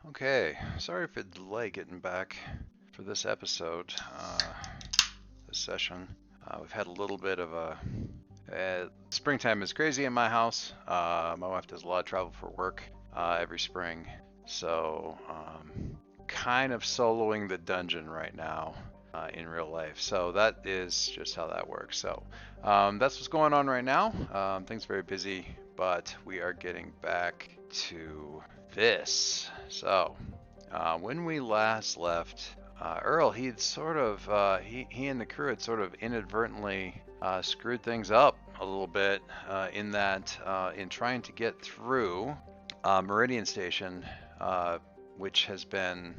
Okay, sorry for the delay getting back for this episode, this session. We've had a little bit of springtime is crazy in my house. My wife does a lot of travel for work every spring, so kind of soloing the dungeon right now in real life. So that is just how that works. So that's what's going on right now. Things are very busy, but we are getting back to this. So when we last left, Earl, he'd sort of he and the crew had sort of inadvertently screwed things up a little bit in that in trying to get through Meridian Station, which has been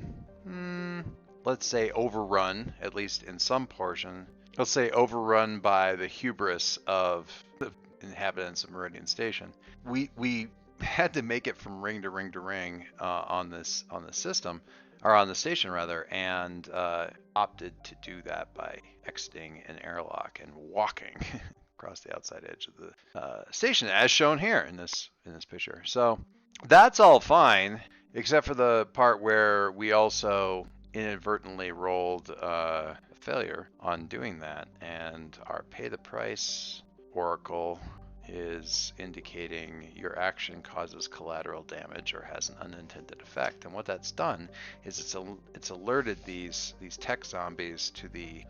let's say overrun, at least in some portion. Let's say overrun by the hubris of the inhabitants of Meridian Station. We had to make it from ring to ring to ring on the system, or on the station rather, and opted to do that by exiting an airlock and walking across the outside edge of the station, as shown here in this picture. So that's all fine, except for the part where we also inadvertently rolled a failure on doing that, and our pay the price oracle is indicating your action causes collateral damage or has an unintended effect. And what that's done is it's alerted these tech zombies to the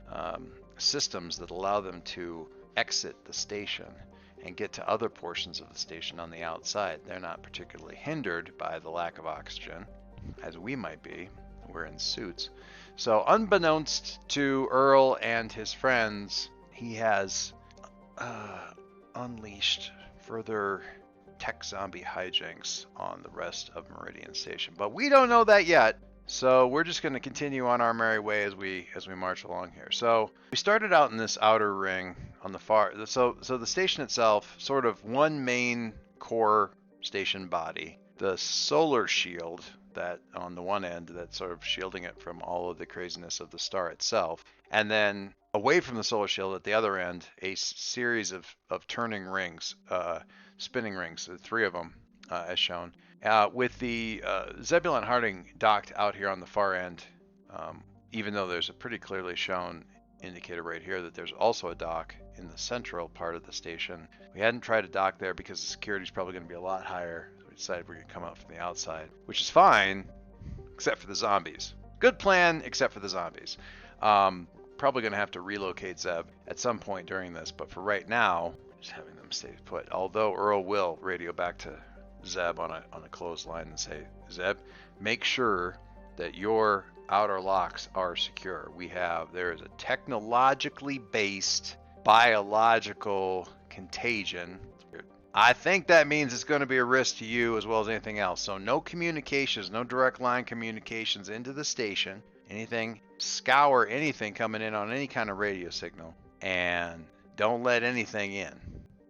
systems that allow them to exit the station and get to other portions of the station on the outside. They're not particularly hindered by the lack of oxygen, as we might be. We're in suits. So unbeknownst to Earl and his friends, he has unleashed further tech zombie hijinks on the rest of Meridian Station. But we don't know that yet. So we're just going to continue on our merry way as we march along here. So we started out in this outer ring on the far. So the station itself, sort of one main core station body. The solar shield that on the one end that's sort of shielding it from all of the craziness of the star itself, and then away from the solar shield at the other end, a series of turning rings, spinning rings, three of them, as shown, with the Zebulon Harding docked out here on the far end, even though there's a pretty clearly shown indicator right here that there's also a dock in the central part of the station. We hadn't tried to dock there because the security is probably going to be a lot higher, so we decided we're going to come out from the outside, which is fine, except for the zombies. Good plan, except for the zombies. Probably going to have to relocate Zeb at some point during this, but for right now, just having them stay put. Although Earl will radio back to Zeb on a closed line and say, Zeb, make sure that your outer locks are secure. There is a technologically based biological contagion. I think that means it's going to be a risk to you as well as anything else. So no communications, no direct line communications into the station. Anything, scour anything coming in on any kind of radio signal, and don't let anything in.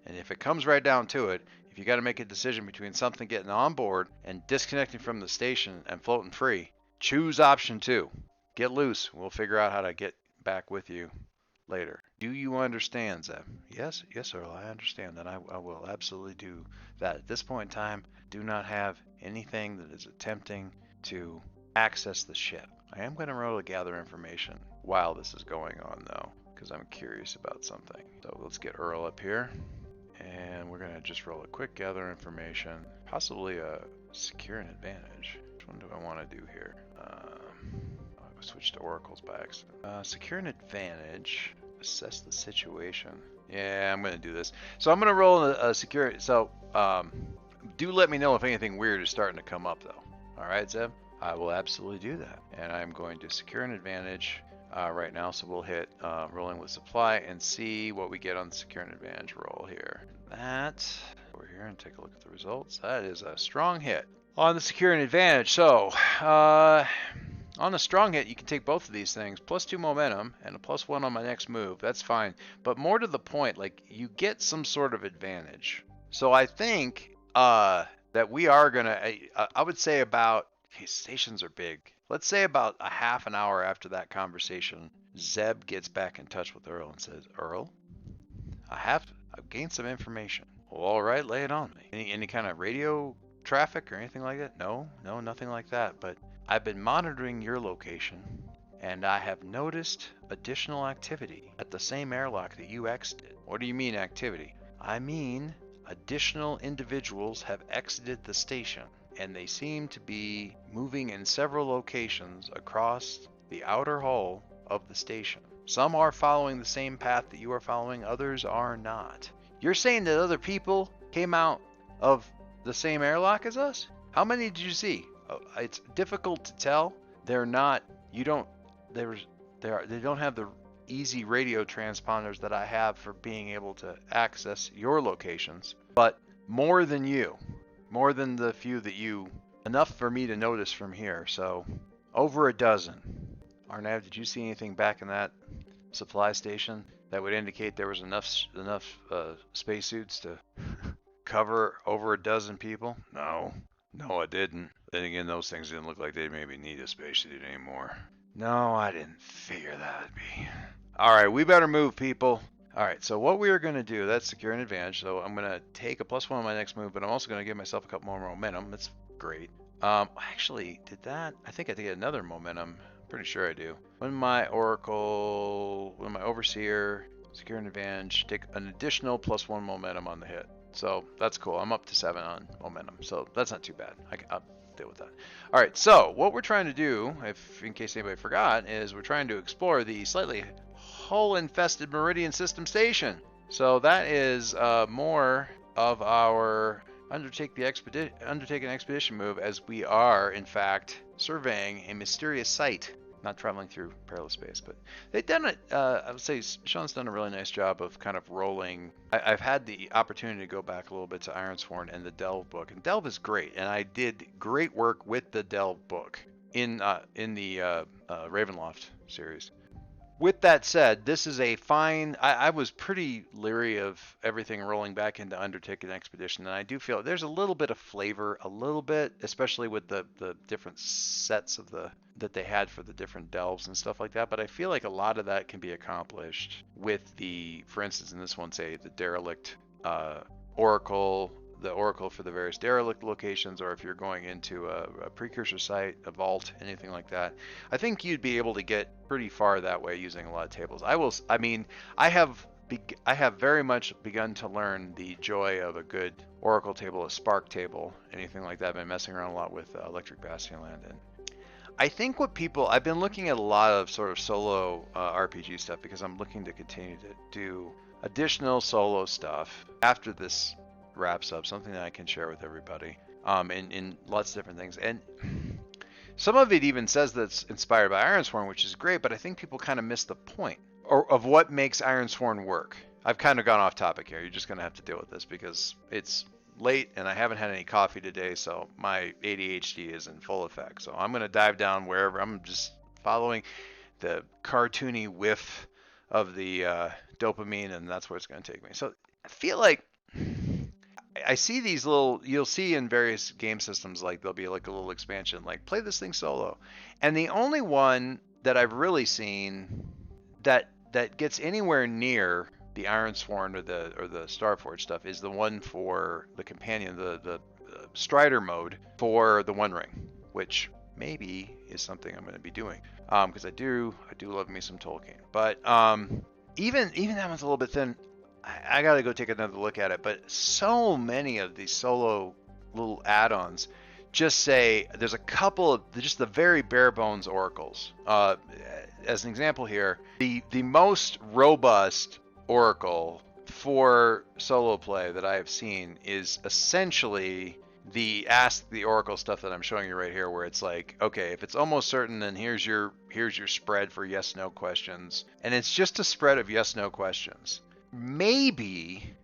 And if it comes right down to it, if you got to make a decision between something getting on board and disconnecting from the station and floating free, choose option 2. Get loose. We'll figure out how to get back with you later. Do you understand, Zeb? Yes, Earl, I understand that. I will absolutely do that. At this point in time, do not have anything that is attempting to access the ship. I am going to roll to gather information while this is going on, though, because I'm curious about something. So let's get Earl up here, and we're going to just roll a quick gather information, possibly a secure an advantage. Which one do I want to do here? I'll switch to Oracles by accident. Secure an advantage. Assess the situation. Yeah, I'm going to do this. So I'm going to roll a security. So do let me know if anything weird is starting to come up, though. All right, Zeb? I will absolutely do that. And I'm going to secure an advantage right now. So we'll hit rolling with supply and see what we get on the secure an advantage roll here. That, over here and take a look at the results. That is a strong hit on the secure an advantage. So on a strong hit, you can take both of these things, +2 momentum and a +1 on my next move. That's fine. But more to the point, like, you get some sort of advantage. So I think that we are going to, I would say about, stations are big. Let's say about a half an hour after that conversation, Zeb gets back in touch with Earl and says, Earl, I've gained some information. Well, all right, lay it on me. Any kind of radio traffic or anything like that? No, nothing like that. But I've been monitoring your location, and I have noticed additional activity at the same airlock that you exited. What do you mean activity? I mean additional individuals have exited the station, and they seem to be moving in several locations across the outer hull of the station. Some are following the same path that you are following, others are not. You're saying that other people came out of the same airlock as us? How many did you see? It's difficult to tell. They're not, you don't, they don't have the easy radio transponders that I have for being able to access your locations, but more than you, more than the few that you, enough for me to notice from here. So over a dozen. Arnav, did you see anything back in that supply station that would indicate there was enough spacesuits to cover over a dozen people? No, I didn't. Then again, those things didn't look like they maybe need a spacesuit anymore. No, I didn't figure that'd be. All right, we better move, people. All right, so what we are going to do, that's secure an advantage. So I'm going to take a +1 on my next move, but I'm also going to give myself a couple more momentum. That's great. Actually, did that? I think I did get another momentum. Pretty sure I do. When my overseer, secure an advantage, take an additional +1 momentum on the hit. So that's cool. I'm up to 7 on momentum, so that's not too bad. I'll deal with that. All right, so what we're trying to do, if in case anybody forgot, is we're trying to explore the slightly hull-infested Meridian System Station. So that is more of our undertake an expedition move, as we are in fact surveying a mysterious site. Not traveling through perilous space, but they've done it. I would say Sean's done a really nice job of kind of rolling. I've had the opportunity to go back a little bit to Ironsworn and the Delve book, and Delve is great, and I did great work with the Delve book in the Ravenloft series. With that said, this is a fine. I was pretty leery of everything rolling back into Undertake an Expedition, and I do feel there's a little bit of flavor, a little bit, especially with the different sets of that they had for the different delves and stuff like that. But I feel like a lot of that can be accomplished with for instance, in this one, say the derelict oracle. The oracle for the various derelict locations, or if you're going into a precursor site, a vault, anything like that. I think you'd be able to get pretty far that way using a lot of tables. I have very much begun to learn the joy of a good oracle table, a spark table, anything like that. I've been messing around a lot with Electric Bastionland, and I think I've been looking at a lot of sort of solo RPG stuff, because I'm looking to continue to do additional solo stuff after this wraps up, something that I can share with everybody, in lots of different things. And some of it even says that it's inspired by Ironsworn, which is great, but I think people kind of miss the point of what makes Ironsworn work. I've kind of gone off topic here. You're just going to have to deal with this because it's late and I haven't had any coffee today, so my ADHD is in full effect. So I'm going to dive down wherever. I'm just following the cartoony whiff of the dopamine, and that's where it's going to take me. So I feel like I see these you'll see in various game systems, like there'll be like a little expansion, like play this thing solo. And the only one that I've really seen that gets anywhere near the Ironsworn or the Starforged stuff is the one for the companion, the Strider mode for the One Ring, which maybe is something I'm going to be doing, because I do love me some Tolkien. But even that one's a little bit thin. I gotta go take another look at it, but so many of these solo little add-ons just say there's a couple of just the very bare bones oracles. As an example here, the most robust oracle for solo play that I have seen is essentially the Ask the Oracle stuff that I'm showing you right here, where it's like, okay, if it's almost certain, then here's your spread for yes/no questions, and it's just a spread of yes/no questions. Maybe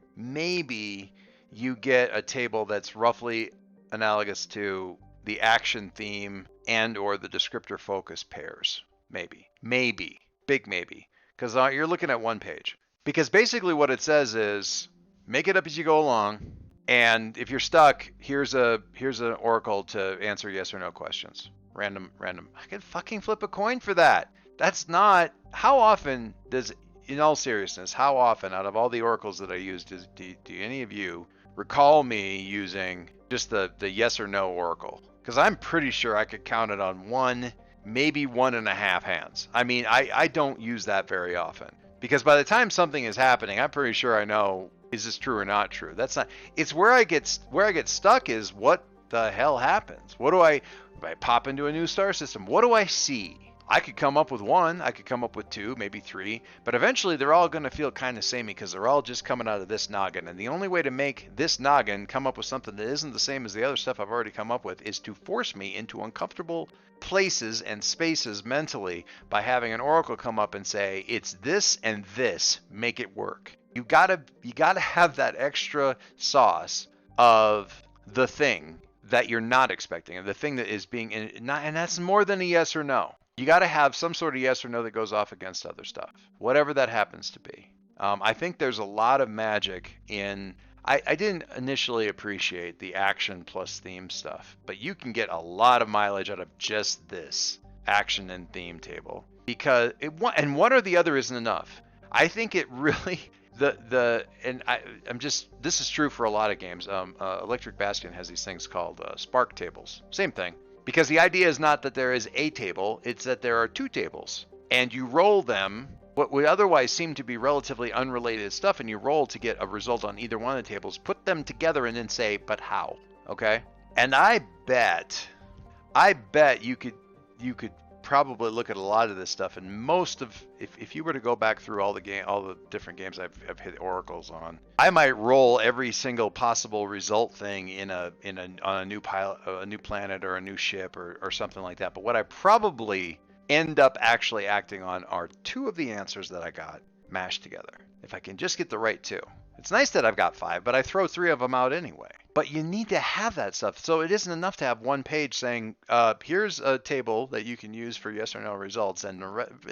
you get a table that's roughly analogous to the action theme and or the descriptor focus pairs. Maybe, big maybe, because you're looking at one page. Because basically what it says is make it up as you go along, and if you're stuck, here's an oracle to answer yes or no questions. Random. I could fucking flip a coin for that. That's not. How often does, in all seriousness, how often out of all the oracles that I used do any of you recall me using just the yes or no oracle, because I'm pretty sure I could count it on one, maybe 1.5 hands. I mean, I don't use that very often, because by the time something is happening, I'm pretty sure I know, is this true or not true. That's not. It's where I get stuck is what the hell happens. What do if I pop into a new star system? What do I see? I could come up with one, I could come up with two, maybe three, but eventually they're all going to feel kind of samey because they're all just coming out of this noggin. And the only way to make this noggin come up with something that isn't the same as the other stuff I've already come up with is to force me into uncomfortable places and spaces mentally by having an oracle come up and say, it's this and this, make it work. You gotta have that extra sauce of the thing that you're not expecting, and the thing that is being, and that's more than a yes or no. You got to have some sort of yes or no that goes off against other stuff, whatever that happens to be. I think there's a lot of magic in. I didn't initially appreciate the action plus theme stuff, but you can get a lot of mileage out of just this action and theme table, because and one or the other isn't enough. I think it really I'm just, this is true for a lot of games. Electric Bastion has these things called spark tables. Same thing. Because the idea is not that there is a table, it's that there are two tables. And you roll them, what would otherwise seem to be relatively unrelated stuff, and you roll to get a result on either one of the tables, put them together and then say, but how? Okay? And I bet you could probably look at a lot of this stuff, and most of, if you were to go back through all the different games I've hit oracles on, I might roll every single possible result thing on a new pilot, a new planet, or a new ship, or something like that. But what I probably end up actually acting on are two of the answers that I got mashed together. If I can just get the right two. It's nice that I've got 5, but I throw 3 of them out anyway. But you need to have that stuff. So it isn't enough to have one page saying, here's a table that you can use for yes or no results, and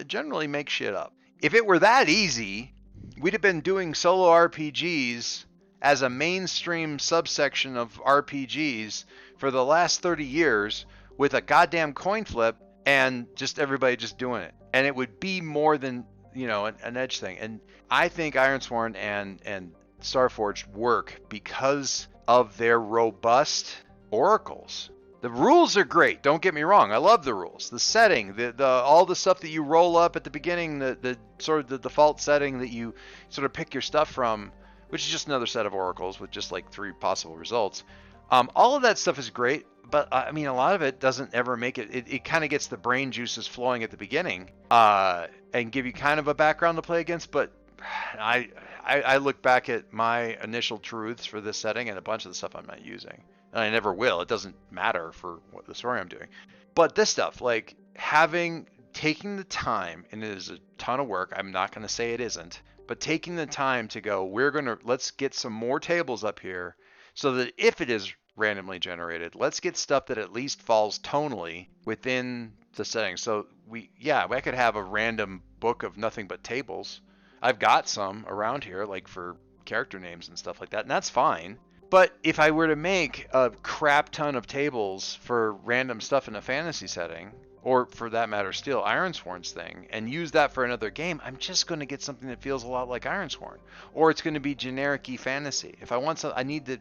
generally make shit up. If it were that easy, we'd have been doing solo RPGs as a mainstream subsection of RPGs for the last 30 years with a goddamn coin flip and just everybody just doing it. And it would be more than, an edge thing. And I think Ironsworn and Starforged work because of their robust oracles. The rules are great, don't get me wrong. I love the rules. The setting, the all the stuff that you roll up at the beginning, the sort of the default setting that you sort of pick your stuff from, which is just another set of oracles with just like 3 possible results. All of that stuff is great, but I mean, a lot of it doesn't ever make it. It kind of gets the brain juices flowing at the beginning, and give you kind of a background to play against. But I look back at my initial truths for this setting and a bunch of the stuff I'm not using. And I never will. It doesn't matter for what the story I'm doing. But this stuff, like taking the time, and it is a ton of work. I'm not going to say it isn't, but taking the time to go, let's get some more tables up here so that if it is randomly generated, let's get stuff that at least falls tonally within the setting. So I could have a random book of nothing but tables. I've got some around here, like for character names and stuff like that, and that's fine. But if I were to make a crap ton of tables for random stuff in a fantasy setting, or for that matter, steal Ironsworn's thing and use that for another game, I'm just going to get something that feels a lot like Ironsworn. Or it's going to be generic-y fantasy. If I want I need to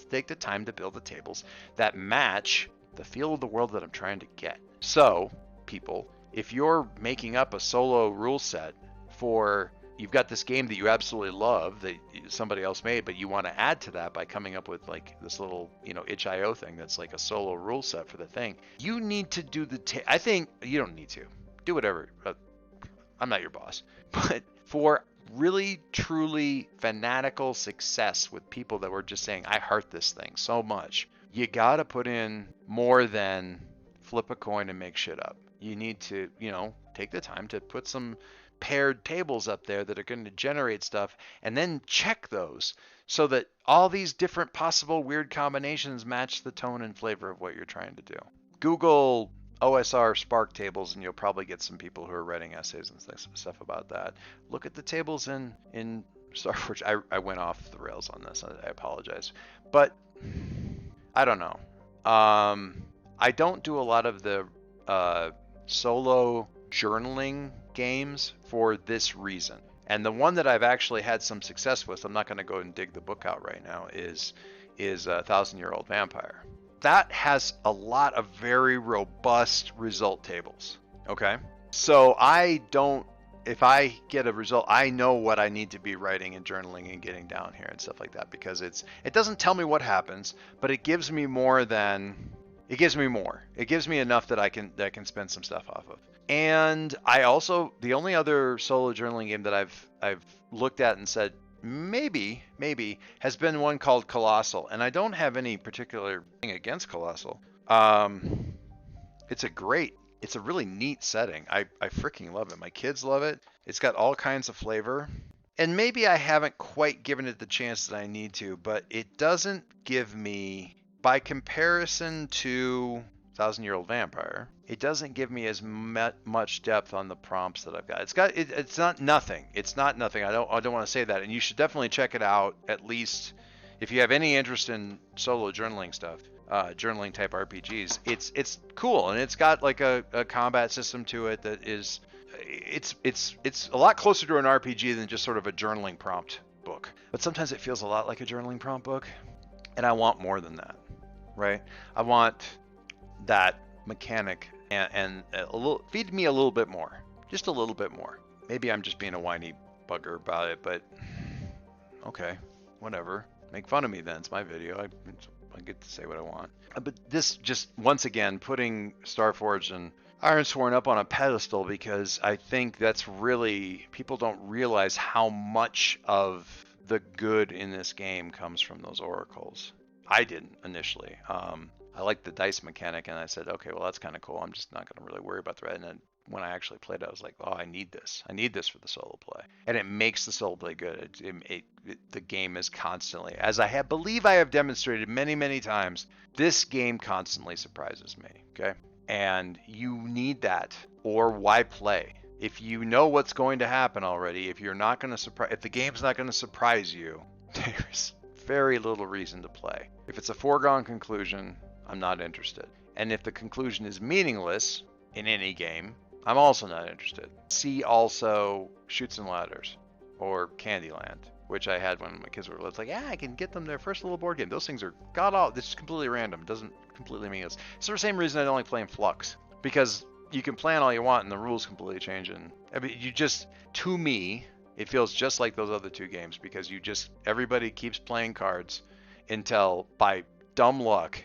take the time to build the tables that match the feel of the world that I'm trying to get. So, people, if you're making up a solo rule set for, you've got this game that you absolutely love that somebody else made, but you want to add to that by coming up with like this little, itch.io thing that's like a solo rule set for the thing. You need to do I think you don't need to do whatever. I'm not your boss, but for really truly fanatical success with people that were just saying, I heart this thing so much, you got to put in more than flip a coin and make shit up. You need to, take the time to put some paired tables up there that are going to generate stuff, and then check those so that all these different possible weird combinations match the tone and flavor of what you're trying to do. Google OSR Spark tables and you'll probably get some people who are writing essays and stuff about that. Look at the tables in Starforged. I went off the rails on this. I apologize. But I don't know. I don't do a lot of the solo journaling games for this reason. And the one that I've actually had some success with, I'm not going to go and dig the book out right now, is is a 1,000-year-old vampire. That has a lot of very robust result tables. Okay, so if I get a result, I know what I need to be writing and journaling and getting down here and stuff like that, because it doesn't tell me what happens, but it gives me more than it gives me more. It gives me enough that I can spend some stuff off of. And I also, the only other solo journaling game that I've looked at and said maybe has been one called Colossal, and I don't have any particular thing against Colossal. It's a really neat setting. I freaking love it. My kids love it. It's got all kinds of flavor. And maybe I haven't quite given it the chance that I need to, but it doesn't give me, by comparison to 1,000-Year-Old Vampire, it doesn't give me as much depth on the prompts that I've got. It's not nothing. It's not nothing. I don't want to say that. And you should definitely check it out, at least if you have any interest in solo journaling stuff. Journaling type RPGs. It's cool, and it's got like a combat system to it that is it's a lot closer to an RPG than just sort of a journaling prompt book. But sometimes it feels a lot like a journaling prompt book, and I want more than that, right? I want that mechanic and a little, feed me a little bit more, just a little bit more. Maybe I'm just being a whiny bugger about it, but okay, whatever. Make fun of me then. It's my video. I get to say what I want. But this just, once again, putting Starforged and Ironsworn up on a pedestal, because I think that's really, people don't realize how much of the good in this game comes from those oracles. I didn't initially. I liked the dice mechanic, and I said, okay, well, that's kind of cool. I'm just not going to really worry about the rest. And then when I actually played it, I was like, oh, I need this. I need this for the solo play. And it makes the solo play good. The game is constantly, as I believe I have demonstrated many, many times, this game constantly surprises me, okay? And you need that, or why play? If you know what's going to happen already, if the game's not going to surprise you, there's very little reason to play. If it's a foregone conclusion, I'm not interested. And if the conclusion is meaningless in any game, I'm also not interested. See also Chutes and Ladders or Candyland, which I had when my kids were little. It's like, yeah, I can get them their first little board game. Those things are god-awful. This is completely random. It doesn't completely meaningless. It's the same reason I don't like playing Flux, because you can plan all you want and the rules completely change. And I mean, to me, it feels just like those other two games, because everybody keeps playing cards until, by dumb luck,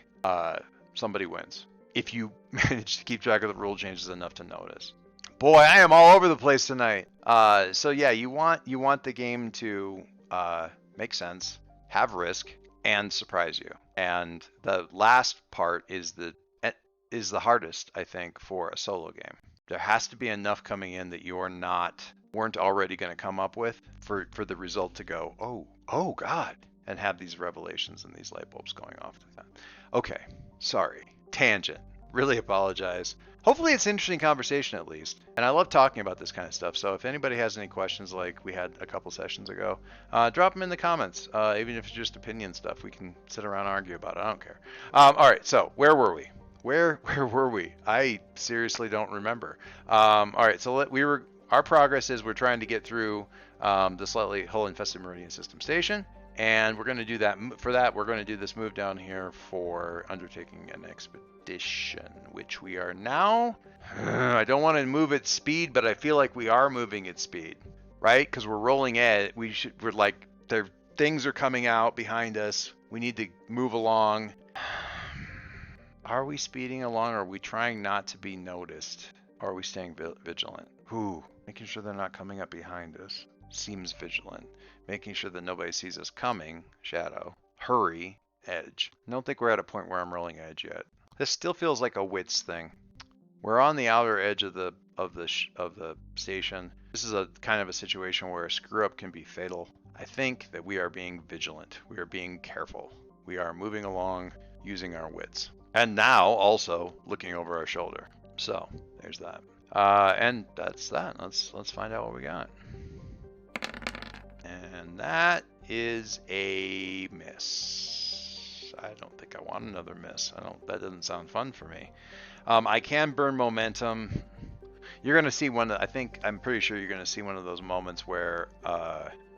somebody wins. If you manage to keep track of the rule changes enough to notice. Boy, I am all over the place tonight. So yeah, you want the game to make sense, have risk, and surprise you. And the last part is the hardest, I think, for a solo game. There has to be enough coming in that you weren't already going to come up with for the result to go, oh God, and have these revelations and these light bulbs going off. Okay, sorry, tangent. Really apologize. Hopefully it's an interesting conversation at least. And I love talking about this kind of stuff. So if anybody has any questions like we had a couple sessions ago, drop them in the comments. Even if it's just opinion stuff, we can sit around and argue about it. I don't care. All right, so where were we? Where were we? I seriously don't remember. All right, so our progress is we're trying to get through the slightly hull-infested Meridian System Station. And we're going to do that. For that, we're going to do this move down here for undertaking an expedition, which we are now. I don't want to move at speed, but I feel like we are moving at speed, right? Because we're rolling at. We're like, things are coming out behind us. We need to move along. Are we speeding along, or are we trying not to be noticed? Or are we staying vigilant? Making sure they're not coming up behind us. Seems vigilant. Making sure that nobody sees us coming, shadow. Hurry, edge. I don't think we're at a point where I'm rolling edge yet. This still feels like a wits thing. We're on the outer edge of the station. This is a kind of a situation where a screw up can be fatal. I think that we are being vigilant. We are being careful. We are moving along using our wits. And now also looking over our shoulder. So there's that. And that's that. Let's find out what we got. And that is a miss. I don't think I want another miss. That doesn't sound fun for me. I can burn momentum. You're going to see I'm pretty sure you're going to see one of those moments where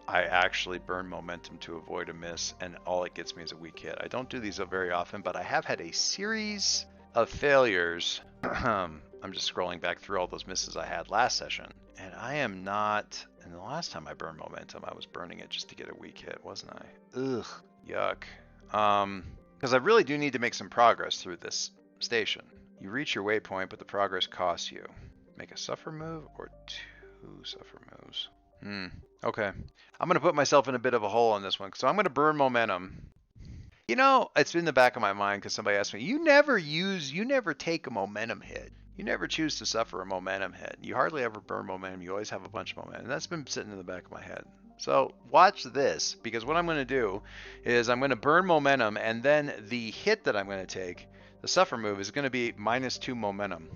I actually burn momentum to avoid a miss, and all it gets me is a weak hit. I don't do these very often, but I have had a series of failures. I'm just scrolling back through all those misses I had last session, and I am not. And the last time I burned momentum, I was burning it just to get a weak hit, wasn't I? Ugh, yuck. Because I really do need to make some progress through this station. You reach your waypoint, but the progress costs you. Make a suffer move or 2 suffer moves. Okay. I'm going to put myself in a bit of a hole on this one. So I'm going to burn momentum. You know, it's in the back of my mind because somebody asked me, you never take a momentum hit. You never choose to suffer a momentum hit. You hardly ever burn momentum. You always have a bunch of momentum. And that's been sitting in the back of my head. So watch this, because what I'm going to do is I'm going to burn momentum, and then the hit that I'm going to take, the suffer move, is going to be -2 momentum,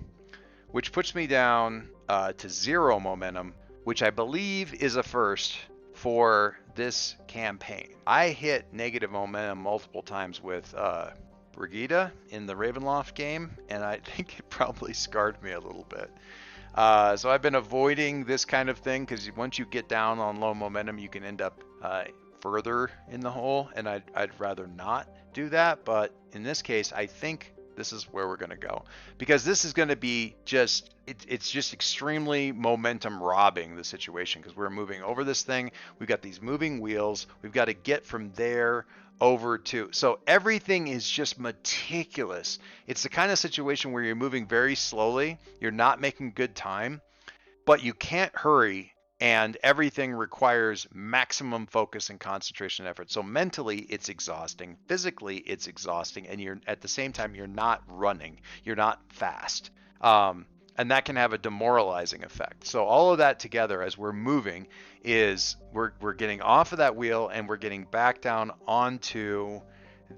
which puts me down to 0 momentum, which I believe is a first for this campaign. I hit negative momentum multiple times with Brigida in the Ravenloft game, and I think it probably scarred me a little bit. So I've been avoiding this kind of thing, because once you get down on low momentum, you can end up further in the hole, and I'd rather not do that. But in this case, I think this is where we're going to go, because this is going to be just, it's just extremely momentum robbing the situation, because we're moving over this thing. We've got these moving wheels. We've got to get from there over to, so everything is just meticulous. It's the kind of situation where you're moving very slowly. You're not making good time, but you can't hurry, and everything requires maximum focus and concentration and effort. So mentally, it's exhausting. Physically, it's exhausting, and you're at the same time, you're not running. You're not fast. And that can have a demoralizing effect. So all of that together, as we're moving, is we're getting off of that wheel, and we're getting back down onto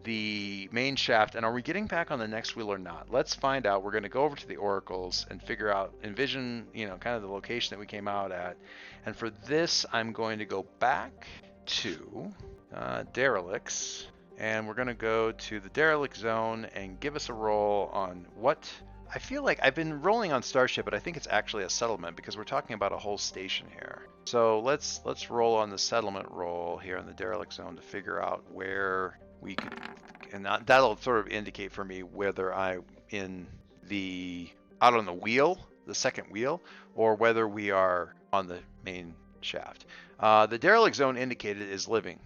the main shaft. And are we getting back on the next wheel or not? Let's find out. We're going to go over to the oracles and figure out, envision, kind of the location that we came out at. And for this, I'm going to go back to derelicts, and we're going to go to the derelict zone and give us a roll on what I feel like. I've been rolling on Starship, but I think it's actually a settlement, because we're talking about a whole station here. So let's roll on the settlement roll here in the derelict zone to figure out where we could, and that'll sort of indicate for me whether I'm out on the wheel, the second wheel, or whether we are on the main shaft. The derelict zone indicated is living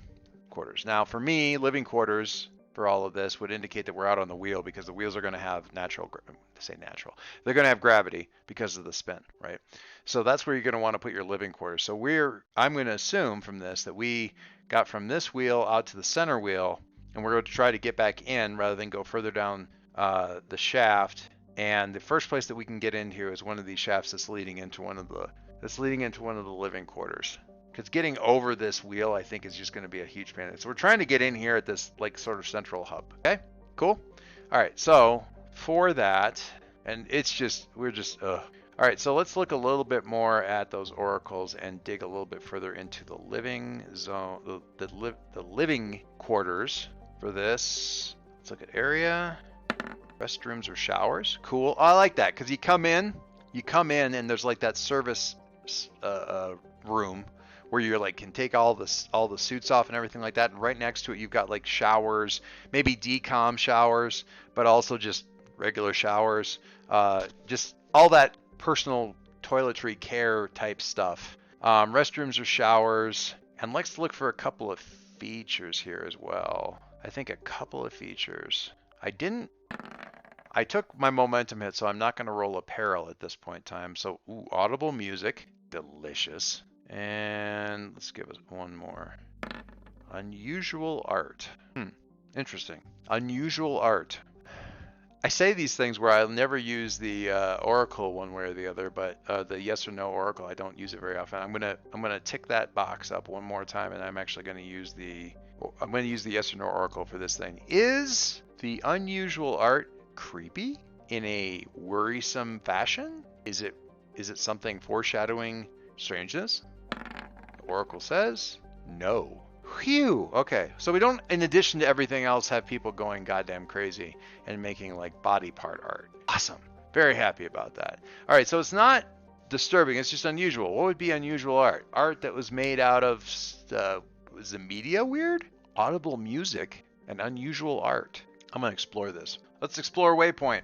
quarters. Now for me, living quarters for all of this would indicate that we're out on the wheel, because the wheels are going to have they're going to have gravity because of the spin, right? So that's where you're going to want to put your living quarters. So I'm going to assume from this that we got from this wheel out to the center wheel, and we're going to try to get back in rather than go further down the shaft. And the first place that we can get in here is one of these shafts that's leading into one of the living quarters. Because getting over this wheel, I think, is just going to be a huge pain. So we're trying to get in here at this sort of central hub. Okay, cool. All right, so for that, and all right, so let's look a little bit more at those oracles and dig a little bit further into the living zone, the living quarters for this. Let's look at area, restrooms or showers. Cool. I like that, because you come in and there's like that service room where you're can take all the suits off and everything like that, and right next to it you've got showers, maybe decom showers, but also just regular showers, just all that personal toiletry care type stuff. Restrooms or showers, and let's look for a couple of features here as well. I think a couple of features. I took my momentum hit, so I'm not going to roll a peril at this point in time. So audible music, delicious. And let's give us one more. Unusual art. Interesting. Unusual art. I say these things where I'll never use the oracle one way or the other, but the yes or no oracle, I don't use it very often. I'm gonna tick that box up one more time, and I'm actually gonna use the yes or no oracle for this thing. Is the unusual art creepy in a worrisome fashion? Is it something foreshadowing strangeness? Oracle says no. Phew. Okay, so we don't, in addition to everything else, have people going goddamn crazy and making body part art. Awesome. Very happy about that. All right, so it's not disturbing. It's just unusual. What would be unusual art? Art that was made out of, was the media weird? Audible music and unusual art. I'm going to explore this. Let's explore waypoint.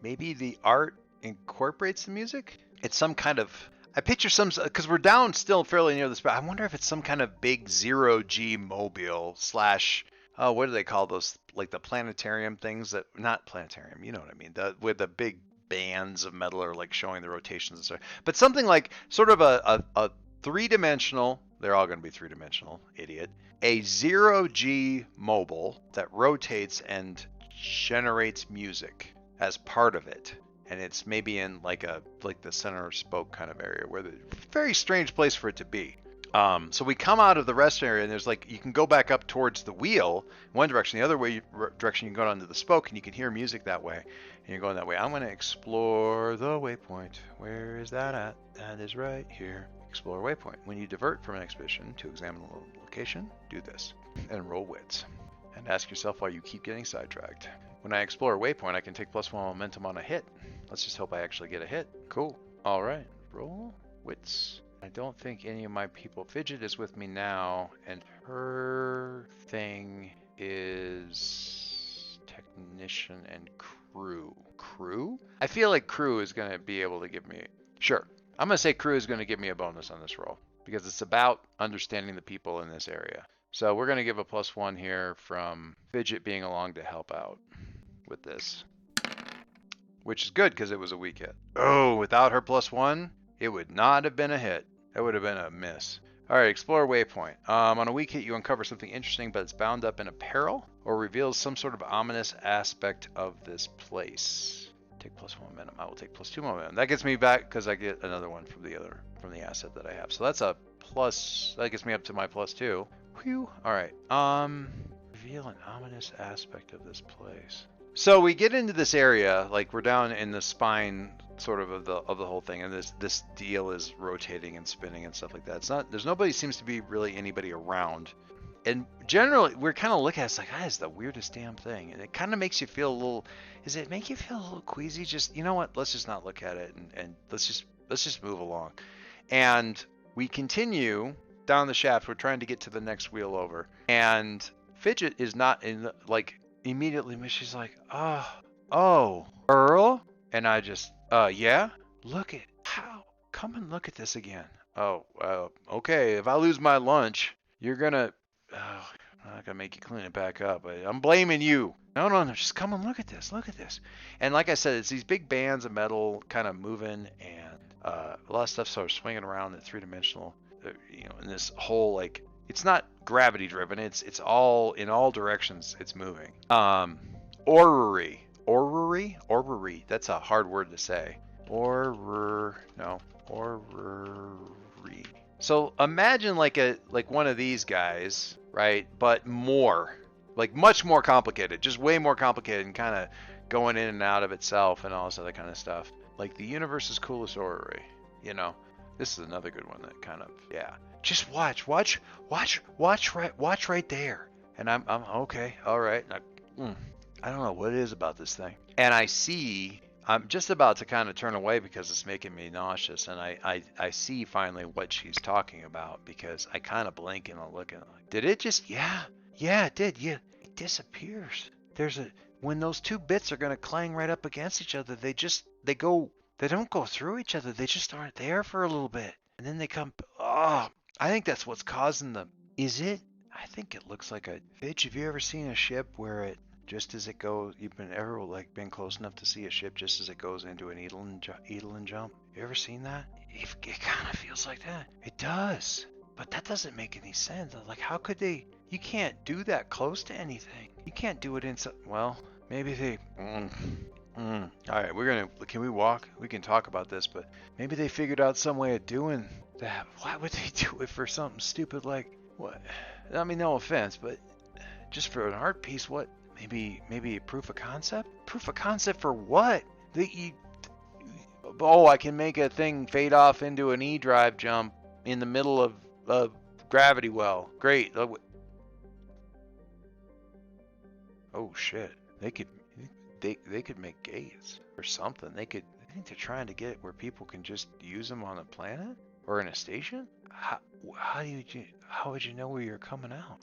Maybe the art incorporates the music? It's some kind of, I picture some, because we're down still fairly near the spot. I wonder if it's some kind of big zero-G mobile slash, oh, what do they call those? Like the planetarium things that, not planetarium, you know what I mean? With the big bands of metal are like showing the rotations and stuff. But something like sort of a three-dimensional, they're all going to be three-dimensional, idiot. A zero-G mobile that rotates and generates music as part of it. And it's maybe in like the center spoke kind of area where the very strange place for it to be. So we come out of the rest area and there's like, you can go back up towards the wheel one direction, the other direction you can go down to the spoke and you can hear music that way. And you're going that way. I'm going to explore the waypoint. Where is that at? That is right here. Explore waypoint. When you divert from an expedition to examine the location, do this and roll wits. And ask yourself why you keep getting sidetracked. When I explore a waypoint, I can take +1 momentum on a hit. Let's just hope I actually get a hit. Cool. All right. Roll wits. I don't think any of my people. Fidget is with me now, and her thing is technician and crew. Crew? I feel like crew is going to be able to give me... Sure. I'm going to say crew is going to give me a bonus on this roll, because it's about understanding the people in this area. So we're going to give a +1 here from Fidget being along to help out with this. Which is good because it was a weak hit. Oh, without her +1, it would not have been a hit. It would have been a miss. All right, explore waypoint. On a weak hit, you uncover something interesting, but it's bound up in a peril or reveals some sort of ominous aspect of this place. Take +1 momentum. I will take +2 momentum. That gets me back because I get another one from the asset that I have. So that's a plus. That gets me up to my +2. Whew. All right. Reveal an ominous aspect of this place. So we get into this area, like we're down in the spine sort of the whole thing, and this deal is rotating and spinning and stuff like that. It's not, there's nobody, seems to be really anybody around. And generally we're kind of looking at it, it's like, it's the weirdest damn thing. And it kind of makes you feel a little, does it make you feel a little queasy? Just, you know what, let's just not look at it and let's just move along. And we continue down the shaft. We're trying to get to the next wheel over. And Fidget is not in the, like, immediately she's like, oh, Earl? And I just, yeah? Look at, how? Come and look at this again. Oh, okay, if I lose my lunch, you're gonna, I'm not gonna make you clean it back up. I'm blaming you. No, just come and look at this, And like I said, it's these big bands of metal kind of moving, and a lot of stuff sort of swinging around in three-dimensional, in this whole, like, it's not gravity driven. It's all in all directions. It's moving. Orrery. That's a hard word to say. Orrery. So imagine like one of these guys, right? But more, like much more complicated, just way more complicated, and kind of going in and out of itself and all this other kind of stuff. Like the universe's coolest orrery. This is another good one that kind of, yeah. Just watch right there. And I'm okay, all right. I don't know what it is about this thing. And I'm just about to kind of turn away because it's making me nauseous. And I see finally what she's talking about, because I kind of blink and I look and I'm like, did it just, yeah, it did. Yeah, it disappears. When those two bits are going to clang right up against each other, they don't go through each other. They just aren't there for a little bit. And then they come, I think that's what's causing them. Is it? I think it looks like a Fidge. Have you ever seen a ship where it, just as it goes, you've been close enough to see a ship just as it goes into an Edelin jump? You ever seen that? It kind of feels like that. It does. But that doesn't make any sense. Like, how could they? You can't do that close to anything. You can't do it inside. Well, maybe they. All right, can we walk? We can talk about this, but maybe they figured out some way of doing that. Why would they do it for something stupid like what? I mean, no offense, but just for an art piece, what? Maybe a proof of concept? Proof of concept for what? I can make a thing fade off into an E-drive jump in the middle of a gravity well. Great. Oh shit. They could make gates or something. I think they're trying to get where people can just use them on a planet or in a station. How would you know where you're coming out?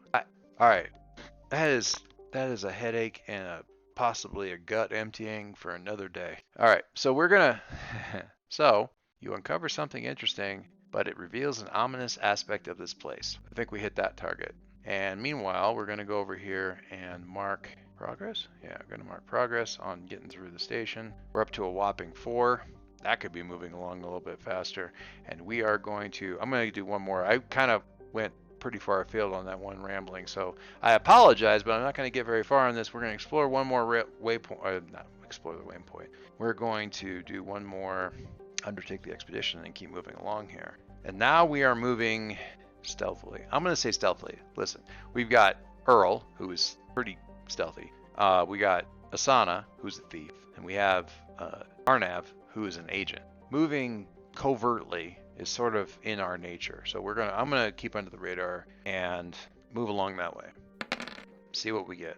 All right, that is a headache and possibly a gut emptying for another day. All right, so we're gonna so you uncover something interesting, but it reveals an ominous aspect of this place. I think we hit that target. And meanwhile, we're going to go over here and mark progress. Yeah, we're going to mark progress on getting through the station. We're up to a whopping 4. That could be moving along a little bit faster. And we are going to, I'm going to do one more. I kind of went pretty far afield on that one rambling, so I apologize, but I'm not going to get very far on this. We're going to explore one more waypoint, not explore the waypoint. We're going to do one more, undertake the expedition, and keep moving along here. And now we are moving stealthily. I'm going to say stealthily. Listen, we've got Earl, who is pretty stealthy. We got Asana, who's a thief. And we have Arnav, who is an agent. Moving covertly is sort of in our nature. So I'm going to keep under the radar and move along that way. See what we get.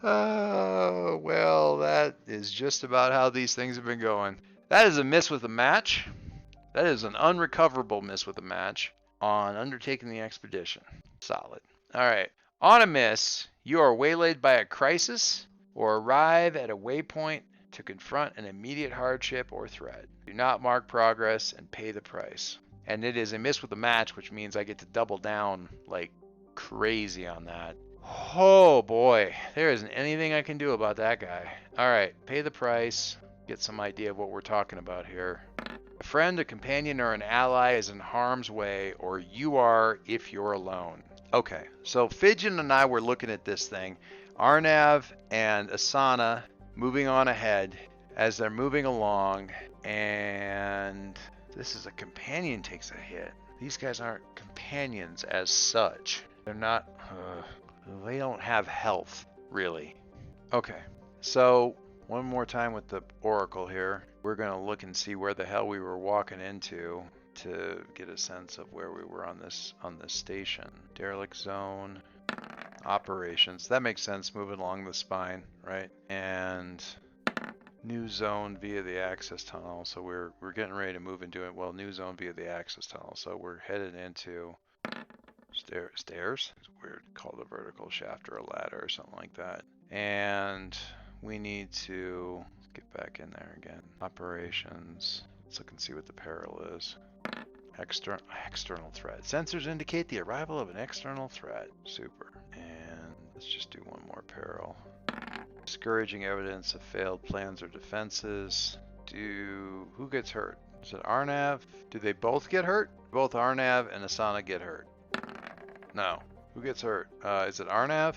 Oh, well, that is just about how these things have been going. That is a miss with a match. That is an unrecoverable miss with a match on undertaking the expedition. Solid. All right. On a miss, you are waylaid by a crisis or arrive at a waypoint to confront an immediate hardship or threat. Do not mark progress and pay the price. And it is a miss with a match, which means I get to double down like crazy on that. Oh boy, there isn't anything I can do about that guy. All right, pay the price. Get some idea of what we're talking about here. A friend, a companion, or an ally is in harm's way, or you are if you're alone. Okay, so Fidget and I were looking at this thing. Arnav and Asana moving on ahead as they're moving along, and this is a companion takes a hit. These guys aren't companions as such. They're not, they don't have health, really. Okay, so one more time with the Oracle here. We're going to look and see where the hell we were walking into to get a sense of where we were on this station. Derelict zone, operations. That makes sense, moving along the spine, right? And new zone via the access tunnel. So we're getting ready to move into it. Well, new zone via the access tunnel. So we're headed into stairs. It's weird, called a vertical shaft or a ladder or something like that. And we need to get back in there again. Operations. Let's look and see what the peril is. External threat. Sensors indicate the arrival of an external threat. Super. And let's just do one more peril. Discouraging evidence of failed plans or defenses. Who gets hurt? Is it Arnav? Do they both get hurt? Both Arnav and Asana get hurt. No. Who gets hurt? Is it Arnav?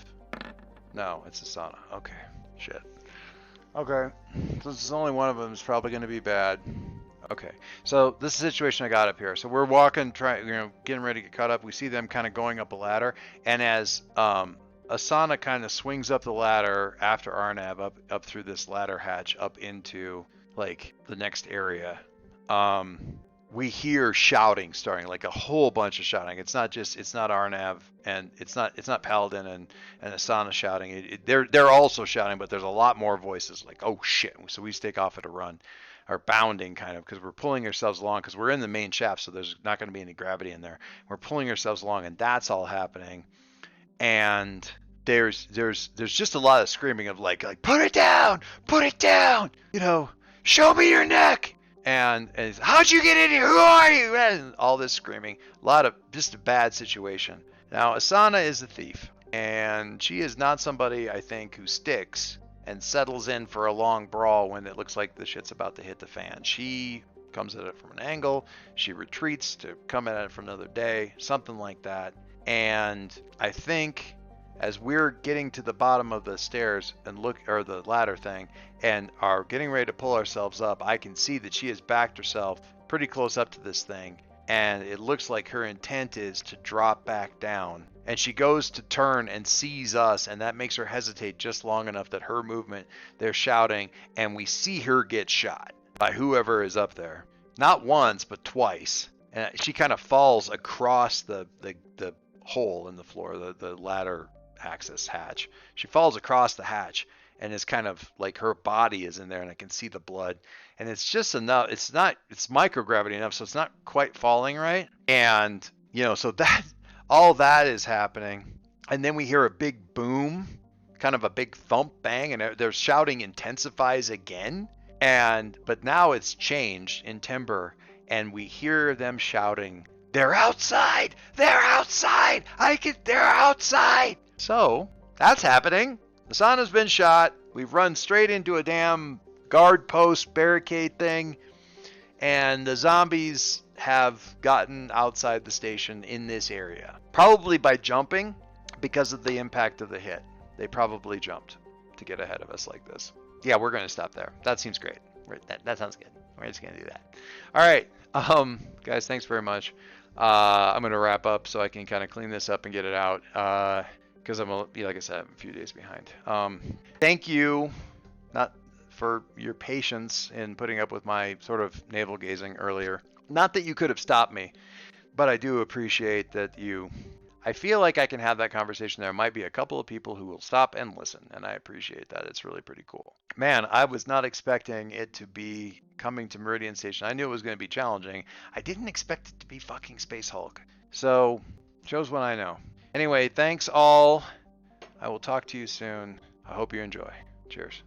No, it's Asana. Okay. Shit. Okay. So this is only one of them is probably going to be bad. Okay. So this is the situation I got up here. So we're walking, getting ready to get caught up. We see them kind of going up a ladder, and as Asana kind of swings up the ladder after Arnav up through this ladder hatch up into like the next area. We hear shouting starting, like a whole bunch of shouting. It's not Arnav and it's not Paladin and Asana shouting. They're also shouting, but there's a lot more voices like, oh shit. So we take off at a run, or bounding kind of, because we're pulling ourselves along because we're in the main shaft, so there's not going to be any gravity in there. We're pulling ourselves along, and that's all happening. And there's just a lot of screaming of like put it down, show me your neck. And how'd you get in here? Who are you? And all this screaming. A lot of just a bad situation. Now, Asana is a thief. And she is not somebody, I think, who sticks and settles in for a long brawl when it looks like the shit's about to hit the fan. She comes at it from an angle. She retreats to come at it from another day. Something like that. And I think as we're getting to the bottom of the stairs and or the ladder thing, and are getting ready to pull ourselves up, I can see that she has backed herself pretty close up to this thing, and it looks like her intent is to drop back down. And she goes to turn and sees us, and that makes her hesitate just long enough that her movement, they're shouting, and we see her get shot by whoever is up there. Not once, but twice. And she kind of falls across the hole in the floor, the ladder access hatch. She falls across the hatch, and it's kind of like her body is in there, and I can see the blood, and it's just enough. It's microgravity enough, so it's not quite falling right, and so that all that is happening, and then we hear a big boom, kind of a big thump bang, and their shouting intensifies again, but now it's changed in timbre, and we hear them shouting, "They're outside! They're outside! They're outside!" So that's happening. Hasana's been shot. We've run straight into a damn guard post barricade thing, and the zombies have gotten outside the station in this area. Probably by jumping because of the impact of the hit. They probably jumped to get ahead of us like this. Yeah, we're going to stop there. That seems great. That sounds good. We're just going to do that. All right. Guys, thanks very much. I'm going to wrap up so I can kind of clean this up and get it out. Because like I said, I'm a few days behind. Thank you, not for your patience in putting up with my sort of navel gazing earlier. Not that you could have stopped me, but I do appreciate that I feel like I can have that conversation. There might be a couple of people who will stop and listen, and I appreciate that. It's really pretty cool. Man, I was not expecting it to be coming to Meridian Station. I knew it was going to be challenging. I didn't expect it to be fucking Space Hulk. So, shows what I know. Anyway, thanks all. I will talk to you soon. I hope you enjoy. Cheers.